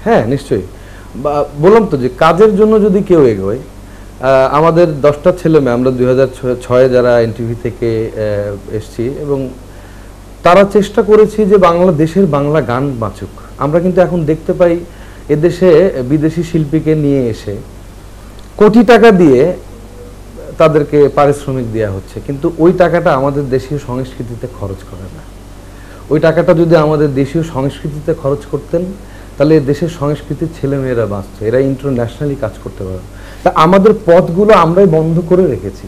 হ্যাঁ নিশ্চয়ই, বললাম তো যে কাজের জন্য যদি কেউ এগোয়, আমাদের 10টা ছেলে মেয়ে, আমরা 2006 যারা এনটিভি থেকে এসছি, এবং তারা চেষ্টা করেছি যে বাংলাদেশের বাংলা গান বাঁচুক। আমরা কিন্তু এখন দেখতে পাই এদেশে বিদেশি শিল্পীকে নিয়ে এসে কোটি টাকা দিয়ে তাদেরকে পারিশ্রমিক দেওয়া হচ্ছে, কিন্তু ওই টাকাটা আমাদের দেশীয় সংস্কৃতিতে খরচ করে না। ওই টাকাটা যদি আমাদের দেশীয় সংস্কৃতিতে খরচ করতেন, তাহলে দেশের সংস্কৃতির ছেলেমেয়েরা বাঁচত, এরা ইন্টারন্যাশনালি কাজ করতে পারত। তা আমাদের পথগুলো আমরাই বন্ধ করে রেখেছি।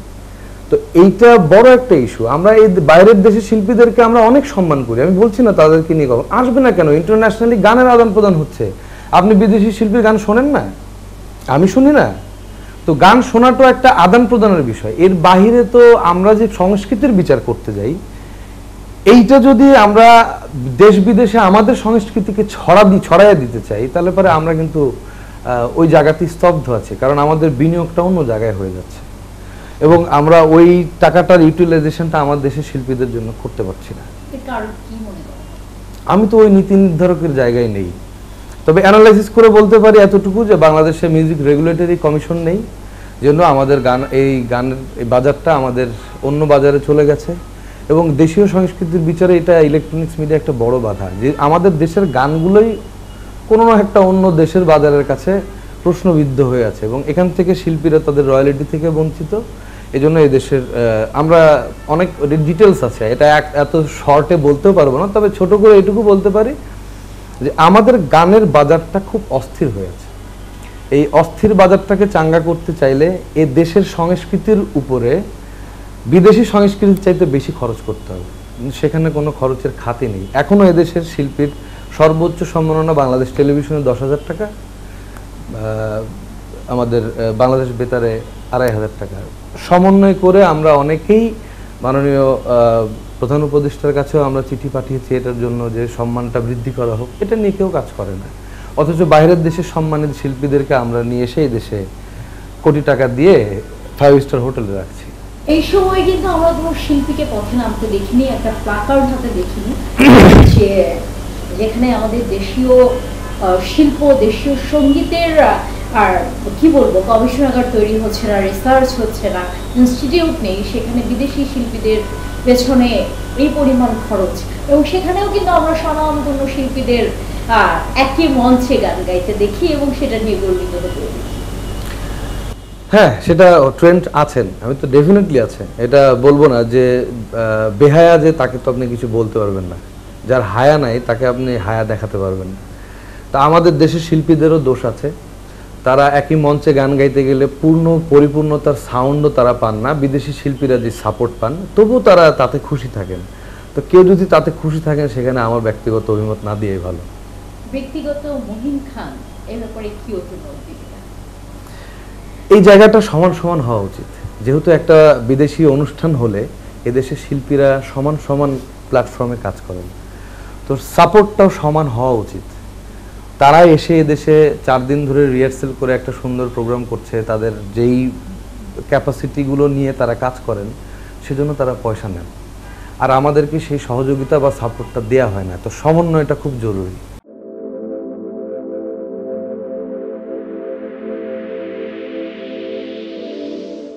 তো এইটা বড় একটা ইস্যু। আমরা এই বাইরের দেশের শিল্পীদেরকে আমরা অনেক সম্মান করি, আমি বলছি না তাদেরকে নিয়ে কখন আসবে না কেন, ইন্টারন্যাশনালি গানের আদান প্রদান হচ্ছে। আপনি বিদেশি শিল্পীর গান শোনেন না? আমি শুনি না। তো গান শোনাটাও একটা আদান প্রদানের বিষয়। এর বাহিরে তো আমরা যে সংস্কৃতির বিচার করতে যাই, এইটা যদি আমরা দেশ বিদেশে আমাদের সংস্কৃতিকে ছড়াইয়া দিতে চাই, তাহলে পরে আমরা কিন্তু ওই জায়গাতে স্তব্ধ আছি, কারণ আমাদের বিনিয়োগটা অন্য জায়গায় হয়ে যাচ্ছে এবং আমরা ওই টাকাটার ইউটিলাইজেশনটা আমার দেশের শিল্পীদের জন্য করতে পারছি না। আমি তো ওই নীতি নির্ধারকের জায়গায় নেই, তবে অ্যানালাইসিস করে বলতে পারি এতটুকু যে বাংলাদেশে মিউজিক রেগুলেটরি কমিশন নেই, জন্য আমাদের গানের এই বাজারটা আমাদের অন্য বাজারে চলে গেছে। এবং দেশীয় সংস্কৃতির বিচারে এটা ইলেকট্রনিক্স মিডিয়া একটা বড় বাধা, যে আমাদের দেশের গানগুলোই কোনো না একটা অন্য দেশের বাজারের কাছে প্রশ্নবিদ্ধ হয়ে আছে, এবং এখান থেকে শিল্পীরা তাদের রয়্যালিটি থেকে বঞ্চিত। এজন্য এই দেশের আমরা অনেক ডিটেলস আছে, এটা এত শর্টে বলতেও পারবো না, তবে ছোট করে এটুকু বলতে পারি যে আমাদের গানের বাজারটা খুব অস্থির হয়ে আছে। এই অস্থির বাজারটাকে চাঙ্গা করতে চাইলে এ দেশের সংস্কৃতির উপরে বিদেশি সংস্কৃতির চাইতে বেশি খরচ করতে হবে, সেখানে কোনো খরচের খাতি নেই। এখনও এদেশের শিল্পীর সর্বোচ্চ সম্মাননা বাংলাদেশ টেলিভিশনে 10,000 টাকা, আমাদের বাংলাদেশ বেতারে 2,500 টাকা। সমন্বয় করে আমরা অনেকেই মাননীয় প্রধান উপদেষ্টার কাছেও আমরা চিঠি পাঠিয়েছি এটার জন্য, যে সম্মানটা বৃদ্ধি করা হোক। এটা নিয়ে কেউ কাজ করে না, অথচ বাইরের দেশের সম্মানিত শিল্পীদেরকে আমরা নিয়ে এসে এই দেশে কোটি টাকা দিয়ে 5 স্টার হোটেলে রাখছি। এই সময় কিন্তু আমরা কোনো শিল্পীকে পথে নামতে দেখিনি, একটা প্ল্যাকার্ড হাতে দেখিনি, যে যেখানে আমাদের দেশীয় শিল্প, দেশীয় সঙ্গীতের আর কি বলবো গবেষণাগার তৈরি হচ্ছে না, রিসার্চ হচ্ছে না, ইনস্টিটিউট নেই, সেখানে বিদেশি শিল্পীদের পেছনে এই পরিমাণ খরচ, এবং সেখানেও কিন্তু আমরা স্বনামধন্য শিল্পীদের একই মঞ্চে গান গাইতে দেখি এবং সেটা নিয়ে গর্বিত হতে দেখি। হ্যাঁ, সেটা ট্রেন্ড আছেন, আমি তো ডেফিনেটলি আছে, এটা বলবো না যে বেহায়া যে তাকে তো আপনি কিছু বলতে পারবেন না, যার হায়া নাই তাকে আপনি হায়া দেখাতে পারবেন না। তা আমাদের দেশের শিল্পীদেরও দোষ আছে, তারা একই মঞ্চে গান গাইতে গেলে পরিপূর্ণতার সাউন্ডও তারা পান না, বিদেশি শিল্পীরা যে সাপোর্ট পান তবুও তারা তাতে খুশি থাকেন। তো কেউ যদি তাতে খুশি থাকেন, সেখানে আমার ব্যক্তিগত অভিমত না দিয়েই ভালো। ব্যক্তিগত মহিন খান এর ব্যাপারে কি অভিমত দিবেন? এই জায়গাটা সমান সমান হওয়া উচিত, যেহেতু একটা বিদেশি অনুষ্ঠান হলে এদেশের শিল্পীরা সমান সমান প্ল্যাটফর্মে কাজ করেন, তো সাপোর্টটাও সমান হওয়া উচিত। তারা এসে এদেশে 4 দিন ধরে রিহার্সেল করে একটা সুন্দর প্রোগ্রাম করছে, তাদের যেই ক্যাপাসিটিগুলো নিয়ে তারা কাজ করেন সেজন্য তারা পয়সা নেন, আর আমাদেরকে সেই সহযোগিতা বা সাপোর্টটা দেওয়া হয় না। তো সমন্বয়টা খুব জরুরি।